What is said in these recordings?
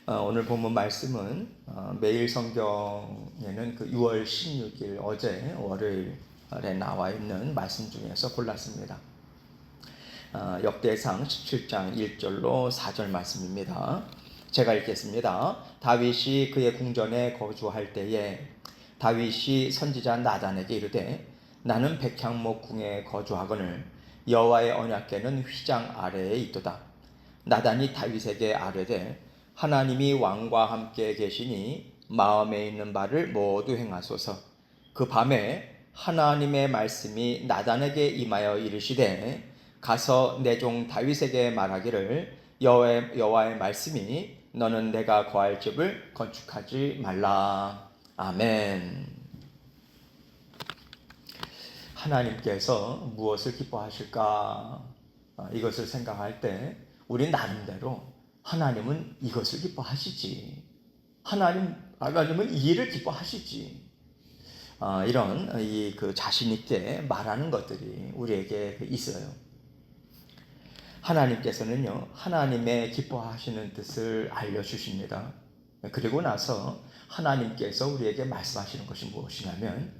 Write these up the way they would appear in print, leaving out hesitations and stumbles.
오늘 본문 말씀은 매일 성경에는 그 6월 16일 어제 월요일에 나와 있는 말씀 중에서 골랐습니다. 역대상 17장 1절로 4절 말씀입니다. 제가 읽겠습니다. 다윗이 그의 궁전에 거주할 때에 다윗이 선지자 나단에게 이르되 나는 백향목 궁에 거주하거늘 여호와의 언약궤는 휘장 아래에 있도다. 나단이 다윗에게 아뢰되 하나님이 왕과 함께 계시니 마음에 있는 바를 모두 행하소서. 그 밤에 하나님의 말씀이 나단에게 임하여 이르시되 가서 내 종 다윗에게 말하기를 여호와의 말씀이 너는 내가 거할 집을 건축하지 말라. 아멘. 하나님께서 무엇을 기뻐하실까? 이것을 생각할 때 우리 나름대로 하나님은 이것을 기뻐하시지. 하나님은 이 일을 기뻐하시지. 이런 그 자신 있게 말하는 것들이 우리에게 있어요. 하나님께서는요, 하나님의 기뻐하시는 뜻을 알려주십니다. 그리고 나서 하나님께서 우리에게 말씀하시는 것이 무엇이냐면,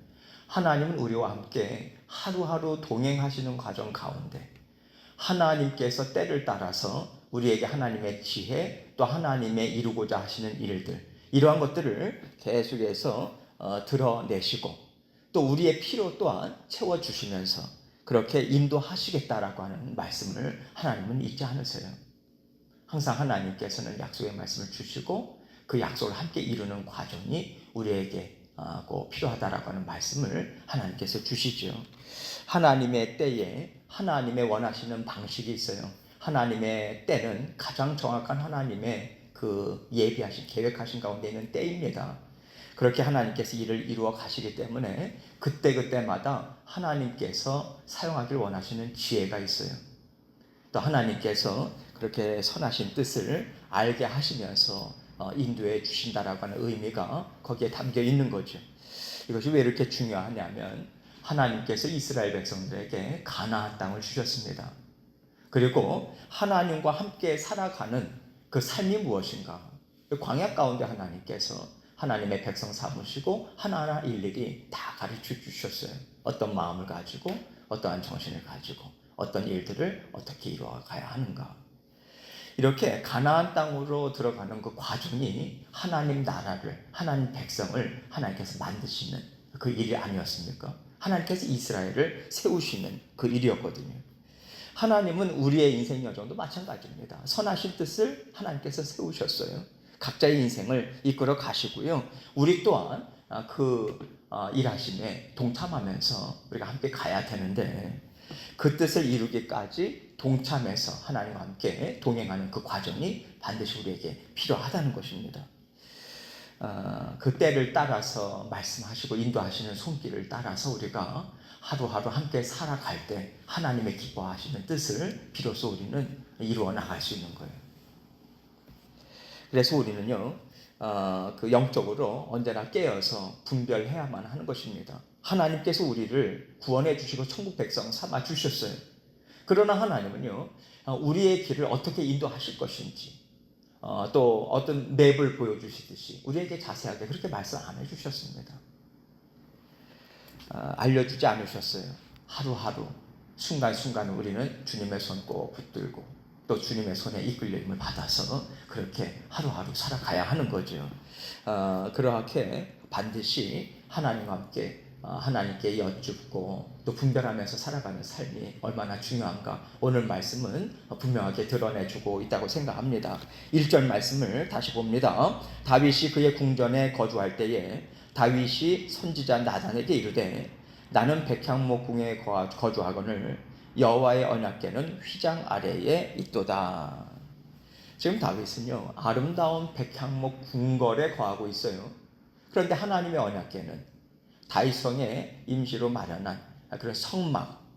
하나님은 우리와 함께 하루하루 동행하시는 과정 가운데 하나님께서 때를 따라서 우리에게 하나님의 지혜, 또 하나님의 이루고자 하시는 일들, 이러한 것들을 계속해서 드러내시고 또 우리의 필요 또한 채워주시면서 그렇게 인도하시겠다라고 하는 말씀을 하나님은 잊지 않으세요. 항상 하나님께서는 약속의 말씀을 주시고 그 약속을 함께 이루는 과정이 우리에게 꼭 필요하다라고 하는 말씀을 하나님께서 주시죠. 하나님의 때에 하나님의 원하시는 방식이 있어요. 하나님의 때는 가장 정확한 하나님의 그 예비하신 계획하신 가운데 있는 때입니다. 그렇게 하나님께서 일을 이루어 가시기 때문에 그때그때마다 하나님께서 사용하길 원하시는 지혜가 있어요. 또 하나님께서 그렇게 선하신 뜻을 알게 하시면서 인도해 주신다라고 하는 의미가 거기에 담겨 있는 거죠. 이것이 왜 이렇게 중요하냐면 하나님께서 이스라엘 백성들에게 가나안 땅을 주셨습니다. 그리고 하나님과 함께 살아가는 그 삶이 무엇인가? 광야 가운데 하나님께서 하나님의 백성 삼으시고 하나하나 일일이 다 가르쳐 주셨어요. 어떤 마음을 가지고 어떠한 정신을 가지고 어떤 일들을 어떻게 이루어가야 하는가. 이렇게 가나안 땅으로 들어가는 그 과정이 하나님 나라를, 하나님 백성을 하나님께서 만드시는 그 일이 아니었습니까? 하나님께서 이스라엘을 세우시는 그 일이었거든요. 하나님은 우리의 인생 여정도 마찬가지입니다. 선하신 뜻을 하나님께서 세우셨어요. 각자의 인생을 이끌어 가시고요. 우리 또한 그 일하심에 동참하면서 우리가 함께 가야 되는데 그 뜻을 이루기까지 동참해서 하나님과 함께 동행하는 그 과정이 반드시 우리에게 필요하다는 것입니다. 그 때를 따라서 말씀하시고 인도하시는 손길을 따라서 우리가 하루하루 함께 살아갈 때 하나님의 기뻐하시는 뜻을 비로소 우리는 이루어 나갈 수 있는 거예요. 그래서 우리는요, 그 영적으로 언제나 깨어서 분별해야만 하는 것입니다. 하나님께서 우리를 구원해 주시고 천국 백성 삼아 주셨어요. 그러나 하나님은요, 우리의 길을 어떻게 인도하실 것인지, 또 어떤 맵을 보여주시듯이 우리에게 자세하게 그렇게 말씀 안 해주셨습니다. 알려주지 않으셨어요. 하루하루 순간순간 우리는 주님의 손 꼭 붙들고 또 주님의 손에 이끌림을 받아서 그렇게 하루하루 살아가야 하는 거죠. 그렇게 반드시 하나님과 함께 하나님께 여쭙고 또 분별하면서 살아가는 삶이 얼마나 중요한가 오늘 말씀은 분명하게 드러내주고 있다고 생각합니다. 1절 말씀을 다시 봅니다. 다윗이 그의 궁전에 거주할 때에 다윗이 선지자 나단에게 이르되 나는 백향목 궁에 거주하거늘 여호와의 언약궤는 휘장 아래에 있도다. 지금 다윗은요, 아름다운 백향목 궁궐에 거하고 있어요. 그런데 하나님의 언약궤는 다윗성에 임시로 마련한 그런 성막,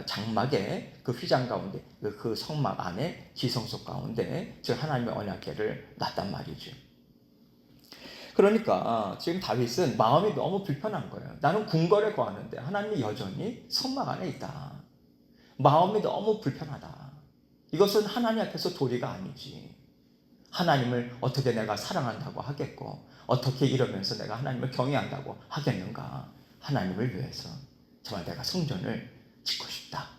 장막의 그 휘장 가운데, 그 성막 안에 지성소 가운데 즉 하나님의 언약궤를 놨단 말이죠. 그러니까 지금 다윗은 마음이 너무 불편한 거예요. 나는 궁궐에 거하는데 하나님이 여전히 성막 안에 있다. 마음이 너무 불편하다. 이것은 하나님 앞에서 도리가 아니지. 하나님을 어떻게 내가 사랑한다고 하겠고 어떻게 이러면서 내가 하나님을 경외한다고 하겠는가. 하나님을 위해서 정말 내가 성전을 짓고 싶다.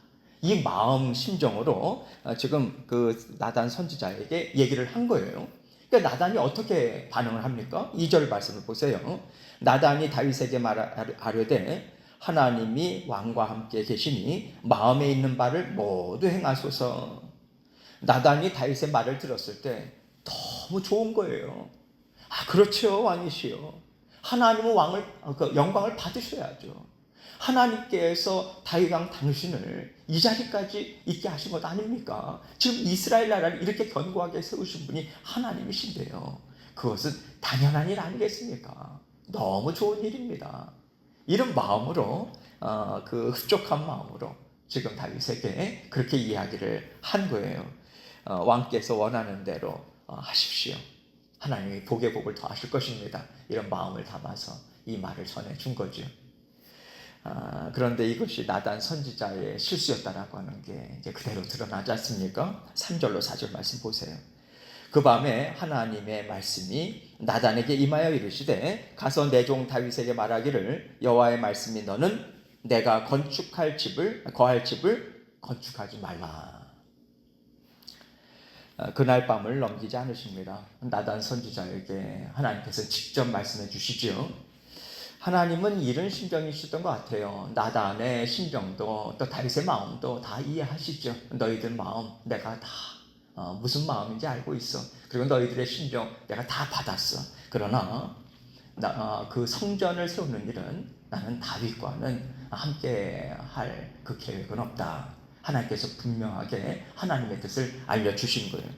이 마음 심정으로 지금 그 나단 선지자에게 얘기를 한 거예요. 그러니까 나단이 어떻게 반응을 합니까? 2절 말씀을 보세요. 나단이 다윗에게 말하려되 하나님이 왕과 함께 계시니 마음에 있는 바를 모두 행하소서. 나단이 다윗의 말을 들었을 때 너무 좋은 거예요. 아, 그렇죠, 왕이시여. 하나님은 영광을 받으셔야죠. 하나님께서 다윗 왕 당신을 이 자리까지 있게 하신 것 아닙니까? 지금 이스라엘 나라를 이렇게 견고하게 세우신 분이 하나님이신데요. 그것은 당연한 일 아니겠습니까? 너무 좋은 일입니다. 이런 마음으로 그 흡족한 마음으로 지금 다윗에게 그렇게 이야기를 한 거예요. 왕께서 원하는 대로 하십시오. 하나님이 복의 복을 더하실 것입니다. 이런 마음을 담아서 이 말을 전해준 거죠. 그런데 이것이 나단 선지자의 실수였다라고 하는 게 이제 그대로 드러나지 않습니까? 3절로 4절 말씀 보세요. 그 밤에 하나님의 말씀이 나단에게 임하여 이르시되 가서 내 종 다윗에게 말하기를 여호와의 말씀이 너는 내가 거할 집을 건축하지 말라. 그날 밤을 넘기지 않으십니다. 나단 선지자에게 하나님께서 직접 말씀해 주시죠. 하나님은 이런 심정이셨던 것 같아요. 나단의 심정도 또 다윗의 마음도 다 이해하시죠. 너희들 마음 내가 다 무슨 마음인지 알고 있어. 그리고 너희들의 심정 내가 다 받았어. 그러나 그 성전을 세우는 일은 나는 다윗과는 함께 할 그 계획은 없다. 하나님께서 분명하게 하나님의 뜻을 알려주신 거예요.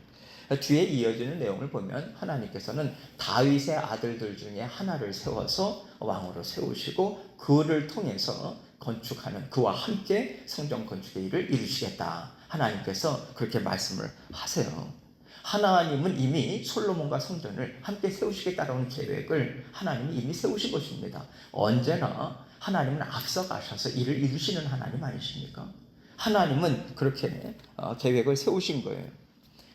뒤에 이어지는 내용을 보면 하나님께서는 다윗의 아들들 중에 하나를 세워서 왕으로 세우시고 그를 통해서 건축하는 그와 함께 성전 건축의 일을 이루시겠다. 하나님께서 그렇게 말씀을 하세요. 하나님은 이미 솔로몬과 성전을 함께 세우시겠다는 계획을 하나님이 이미 세우신 것입니다. 언제나 하나님은 앞서가셔서 일을 이루시는 하나님 아니십니까? 하나님은 그렇게 계획을 세우신 거예요.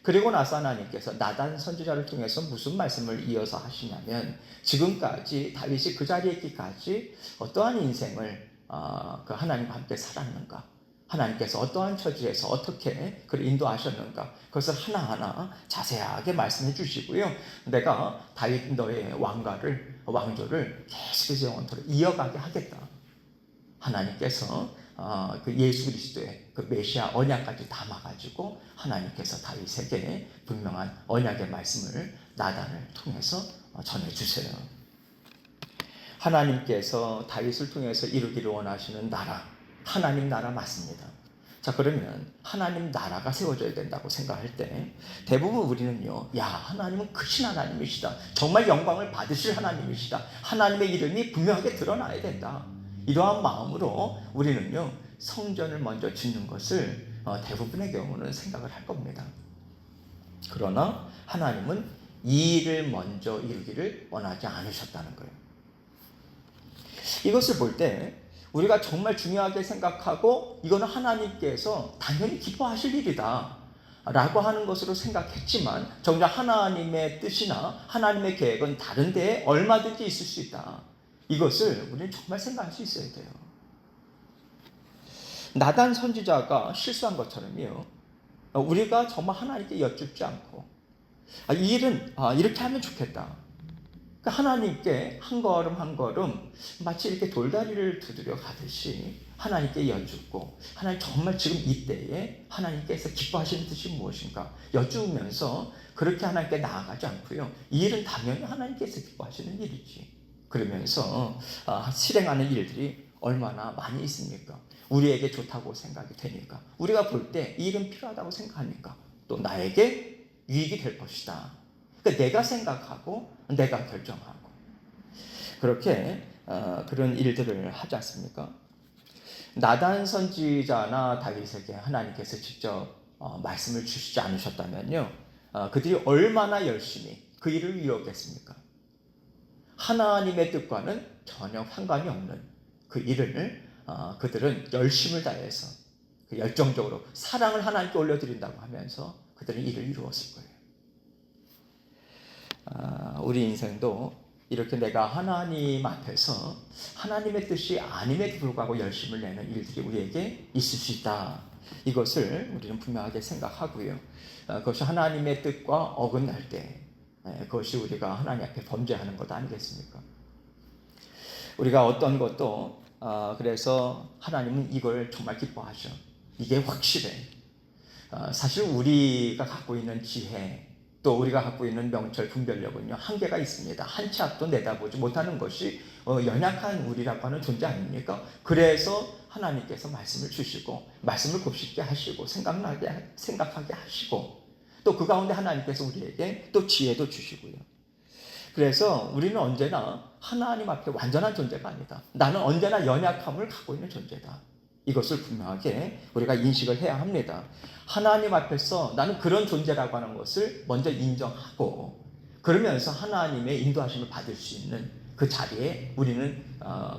그리고 나서 하나님께서 나단 선지자를 통해서 무슨 말씀을 이어서 하시냐면 지금까지 다윗이 그 자리에 있기까지 어떠한 인생을 그 하나님과 함께 살았는가, 하나님께서 어떠한 처지에서 어떻게 그를 인도하셨는가, 그것을 하나하나 자세하게 말씀해 주시고요. 내가 다윗 너의 왕조를 계속해서 영원토록 이어가게 하겠다. 하나님께서 그 예수 그리스도의 그 메시아 언약까지 담아가지고 하나님께서 다윗에게 분명한 언약의 말씀을 나단을 통해서 전해주세요. 하나님께서 다윗을 통해서 이루기를 원하시는 나라, 하나님 나라 맞습니다. 자, 그러면 하나님 나라가 세워져야 된다고 생각할 때 대부분 우리는요, 야, 하나님은 크신 하나님이시다. 정말 영광을 받으실 하나님이시다. 하나님의 이름이 분명하게 드러나야 된다. 이러한 마음으로 우리는요, 성전을 먼저 짓는 것을 대부분의 경우는 생각을 할 겁니다. 그러나 하나님은 이 일을 먼저 이루기를 원하지 않으셨다는 거예요. 이것을 볼 때 우리가 정말 중요하게 생각하고 이거는 하나님께서 당연히 기뻐하실 일이다 라고 하는 것으로 생각했지만 정작 하나님의 뜻이나 하나님의 계획은 다른 데에 얼마든지 있을 수 있다. 이것을 우리는 정말 생각할 수 있어야 돼요. 나단 선지자가 실수한 것처럼요, 우리가 정말 하나님께 여쭙지 않고 이 일은 이렇게 하면 좋겠다. 하나님께 한 걸음 한 걸음 마치 이렇게 돌다리를 두드려 가듯이 하나님께 여쭙고 하나님 정말 지금 이때에 하나님께서 기뻐하시는 뜻이 무엇인가 여쭈면서 그렇게 하나님께 나아가지 않고요. 이 일은 당연히 하나님께서 기뻐하시는 일이지. 그러면서 실행하는 일들이 얼마나 많이 있습니까? 우리에게 좋다고 생각이 되니까 우리가 볼 때 이 일은 필요하다고 생각하니까 또 나에게 유익이 될 것이다. 그러니까 내가 생각하고 내가 결정하고 그렇게 그런 일들을 하지 않습니까? 나단 선지자나 다윗에게 하나님께서 직접 말씀을 주시지 않으셨다면요, 그들이 얼마나 열심히 그 일을 이루었겠습니까? 하나님의 뜻과는 전혀 상관이 없는 그 일을 그들은 열심을 다해서 열정적으로 사랑을 하나님께 올려드린다고 하면서 그들은 일을 이루었을 거예요. 우리 인생도 이렇게 내가 하나님 앞에서 하나님의 뜻이 아님에도 불구하고 열심을 내는 일들이 우리에게 있을 수 있다. 이것을 우리는 분명하게 생각하고요. 그것이 하나님의 뜻과 어긋날 때 그것이 우리가 하나님 앞에 범죄하는 것 아니겠습니까? 우리가 어떤 것도 그래서 하나님은 이걸 정말 기뻐하셔. 이게 확실해. 사실 우리가 갖고 있는 지혜 또 우리가 갖고 있는 명철 분별력은요 한계가 있습니다. 한 치 앞도 내다보지 못하는 것이 연약한 우리라고 하는 존재 아닙니까? 그래서 하나님께서 말씀을 주시고 말씀을 곱씹게 하시고 생각하게 하시고 또 그 가운데 하나님께서 우리에게 또 지혜도 주시고요. 그래서 우리는 언제나 하나님 앞에 완전한 존재가 아니다. 나는 언제나 연약함을 갖고 있는 존재다. 이것을 분명하게 우리가 인식을 해야 합니다. 하나님 앞에서 나는 그런 존재라고 하는 것을 먼저 인정하고 그러면서 하나님의 인도하심을 받을 수 있는 그 자리에 우리는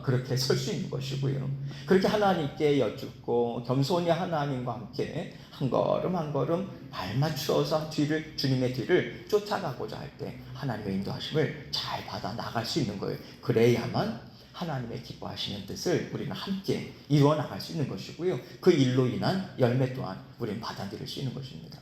그렇게 설 수 있는 것이고요. 그렇게 하나님께 여쭙고 겸손히 하나님과 함께 한 걸음 한 걸음 발 맞추어서 주님의 뒤를 쫓아가고자 할 때 하나님의 인도하심을 잘 받아 나갈 수 있는 거예요. 그래야만 하나님의 기뻐하시는 뜻을 우리는 함께 이루어 나갈 수 있는 것이고요. 그 일로 인한 열매 또한 우리는 받아들일 수 있는 것입니다.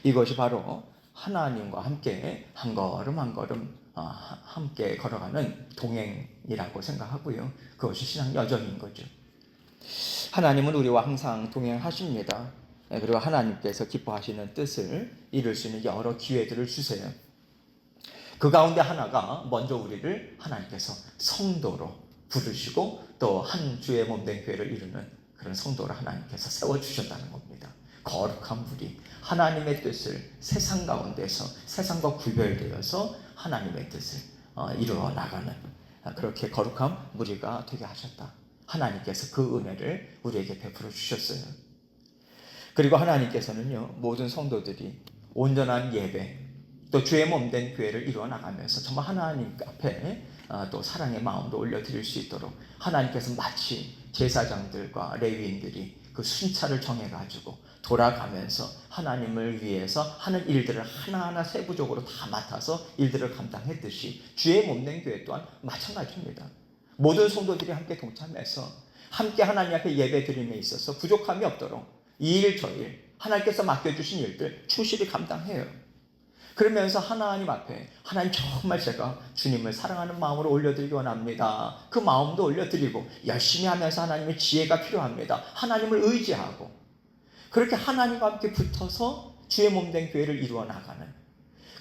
이것이 바로 하나님과 함께 한 걸음 한 걸음 함께 걸어가는 동행이라고 생각하고요. 그것이 신앙 여정인 거죠. 하나님은 우리와 항상 동행하십니다. 그리고 하나님께서 기뻐하시는 뜻을 이룰 수 있는 여러 기회들을 주세요. 그 가운데 하나가 먼저 우리를 하나님께서 성도로 부르시고 또 한 주의 몸된 교회를 이루는 그런 성도를 하나님께서 세워주셨다는 겁니다. 거룩한 무리, 하나님의 뜻을 세상 가운데서 세상과 구별되어서 하나님의 뜻을 이루어 나가는 그렇게 거룩한 무리가 되게 하셨다. 하나님께서 그 은혜를 우리에게 베풀어 주셨어요. 그리고 하나님께서는요 모든 성도들이 온전한 예배 또 주의 몸된 교회를 이루어 나가면서 정말 하나님 앞에 또 사랑의 마음도 올려드릴 수 있도록 하나님께서 마치 제사장들과 레위인들이 그 순찰을 정해가지고 돌아가면서 하나님을 위해서 하는 일들을 하나하나 세부적으로 다 맡아서 일들을 감당했듯이 주의 몸된 교회 또한 마찬가지입니다. 모든 성도들이 함께 동참해서 함께 하나님 앞에 예배 드림에 있어서 부족함이 없도록 이 일 저 일 하나님께서 맡겨주신 일들 충실히 감당해요. 그러면서 하나님 앞에 하나님 정말 제가 주님을 사랑하는 마음으로 올려드리기 원합니다. 그 마음도 올려드리고 열심히 하면서 하나님의 지혜가 필요합니다. 하나님을 의지하고 그렇게 하나님과 함께 붙어서 주의 몸된 교회를 이루어 나가는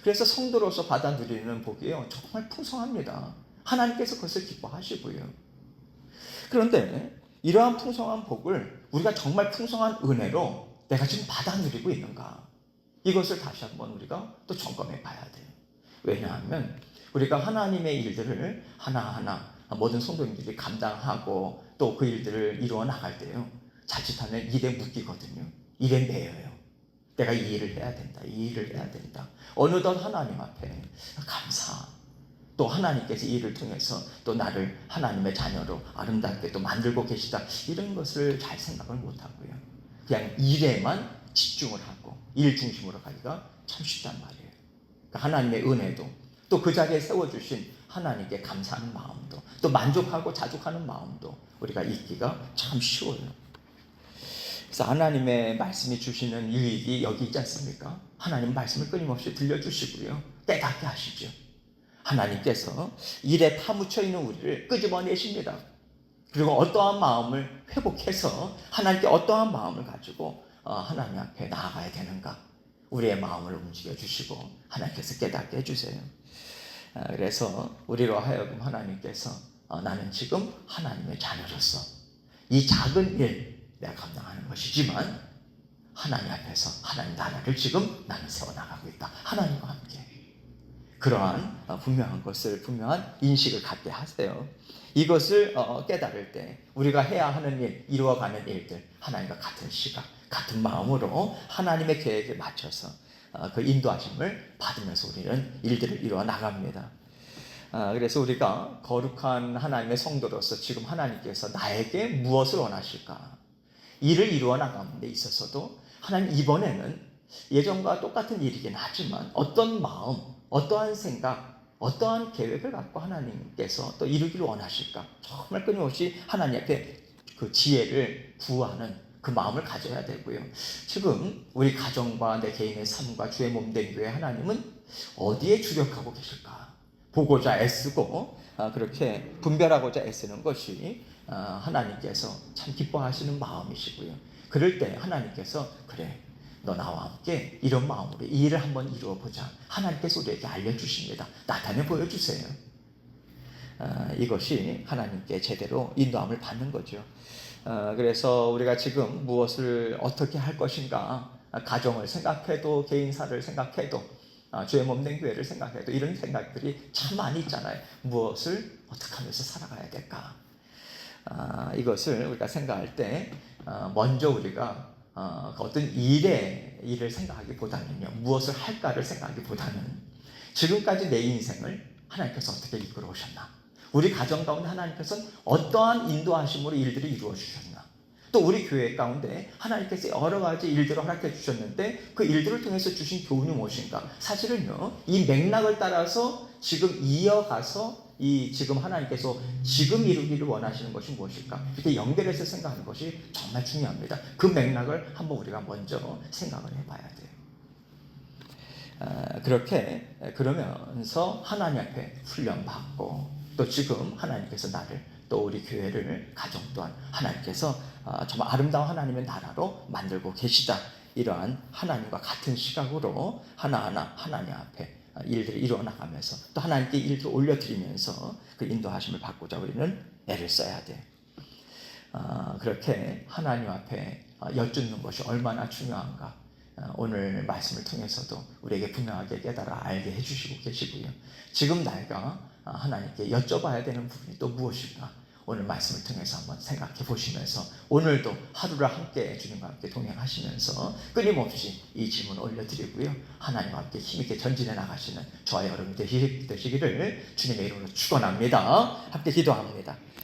그래서 성도로서 받아 누리는 복이요 정말 풍성합니다. 하나님께서 그것을 기뻐하시고요. 그런데 이러한 풍성한 복을 우리가 정말 풍성한 은혜로 내가 지금 받아 누리고 있는가? 이것을 다시 한번 우리가 또 점검해 봐야 돼요. 왜냐하면 우리가 하나님의 일들을 하나하나 모든 성도님들이 감당하고 또 그 일들을 이루어 나갈 때요. 자칫하면 일에 묶이거든요. 일에 매여요. 내가 이 일을 해야 된다. 이 일을 해야 된다. 어느덧 하나님 앞에 감사. 또 하나님께서 이 일을 통해서 또 나를 하나님의 자녀로 아름답게 또 만들고 계시다. 이런 것을 잘 생각을 못하고요. 그냥 일에만 집중을 하고 일 중심으로 가기가 참 쉽단 말이에요. 그러니까 하나님의 은혜도 또 그 자리에 세워주신 하나님께 감사하는 마음도 또 만족하고 자족하는 마음도 우리가 있기가 참 쉬워요. 그래서 하나님의 말씀이 주시는 유익이 여기 있지 않습니까? 하나님 말씀을 끊임없이 들려주시고요. 깨닫게 하시죠. 하나님께서 일에 파묻혀 있는 우리를 끄집어내십니다. 그리고 어떠한 마음을 회복해서 하나님께 어떠한 마음을 가지고 하나님 앞에 나아가야 되는가 우리의 마음을 움직여 주시고 하나님께서 깨닫게 해주세요. 그래서 우리로 하여금 하나님께서 나는 지금 하나님의 자녀로서 이 작은 일 내가 감당하는 것이지만 하나님 앞에서 하나님 나라를 지금 나는 세워나가고 있다. 하나님과 함께 그러한 분명한 인식을 갖게 하세요. 이것을 깨달을 때 우리가 해야 하는 일, 이루어가는 일들 하나님과 같은 시각, 같은 마음으로 하나님의 계획에 맞춰서 그 인도하심을 받으면서 우리는 일들을 이루어 나갑니다. 그래서 우리가 거룩한 하나님의 성도로서 지금 하나님께서 나에게 무엇을 원하실까? 일을 이루어 나가는 데 있어서도 하나님 이번에는 예전과 똑같은 일이긴 하지만 어떤 마음, 어떠한 생각, 어떠한 계획을 갖고 하나님께서 또 이루기를 원하실까? 정말 끊임없이 하나님 앞에 그 지혜를 구하는 그 마음을 가져야 되고요. 지금 우리 가정과 내 개인의 삶과 주의 몸된 교회 하나님은 어디에 주력하고 계실까? 보고자 애쓰고 그렇게 분별하고자 애쓰는 것이 하나님께서 참 기뻐하시는 마음이시고요. 그럴 때 하나님께서 그래, 너 나와 함께 이런 마음으로 이 일을 한번 이루어 보자. 하나님께서 우리에게 알려주십니다. 나타내 보여주세요. 이것이 하나님께 제대로 인도함을 받는 거죠. 그래서 우리가 지금 무엇을 어떻게 할 것인가, 가정을 생각해도 개인사를 생각해도 주의 몸된 교회를 생각해도 이런 생각들이 참 많이 있잖아요. 무엇을 어떻게 하면서 살아가야 될까? 이것을 우리가 생각할 때 먼저 우리가 어떤 일을 생각하기보다는요, 무엇을 할까를 생각하기보다는 지금까지 내 인생을 하나님께서 어떻게 이끌어 오셨나, 우리 가정 가운데 하나님께서는 어떠한 인도하심으로 일들을 이루어 주셨나, 또 우리 교회 가운데 하나님께서 여러 가지 일들을 허락해 주셨는데 그 일들을 통해서 주신 교훈이 무엇인가. 사실은요, 이 맥락을 따라서 지금 이어가서 이 지금 하나님께서 지금 이루기를 원하시는 것이 무엇일까, 이렇게 연결해서 생각하는 것이 정말 중요합니다. 그 맥락을 한번 우리가 먼저 생각을 해봐야 돼요. 그렇게 그러면서 하나님 앞에 훈련받고, 또 지금 하나님께서 나를, 또 우리 교회를, 가정 또한 하나님께서 정말 아름다운 하나님의 나라로 만들고 계시다, 이러한 하나님과 같은 시각으로 하나하나 하나님 앞에 일들을 이루어 나가면서 또 하나님께 일들을 올려드리면서 그 인도하심을 받고자 우리는 애를 써야 돼. 그렇게 하나님 앞에 여쭙는 것이 얼마나 중요한가, 오늘 말씀을 통해서도 우리에게 분명하게 깨달아 알게 해주시고 계시고요. 지금 내가 하나님께 여쭤봐야 되는 부분이 또 무엇일까, 오늘 말씀을 통해서 한번 생각해 보시면서 오늘도 하루를 함께 주님과 함께 동행하시면서 끊임없이 이 질문을 올려드리고요. 하나님과 함께 힘있게 전진해 나가시는 저와 여러분 되시기를 주님의 이름으로 축원합니다. 함께 기도합니다.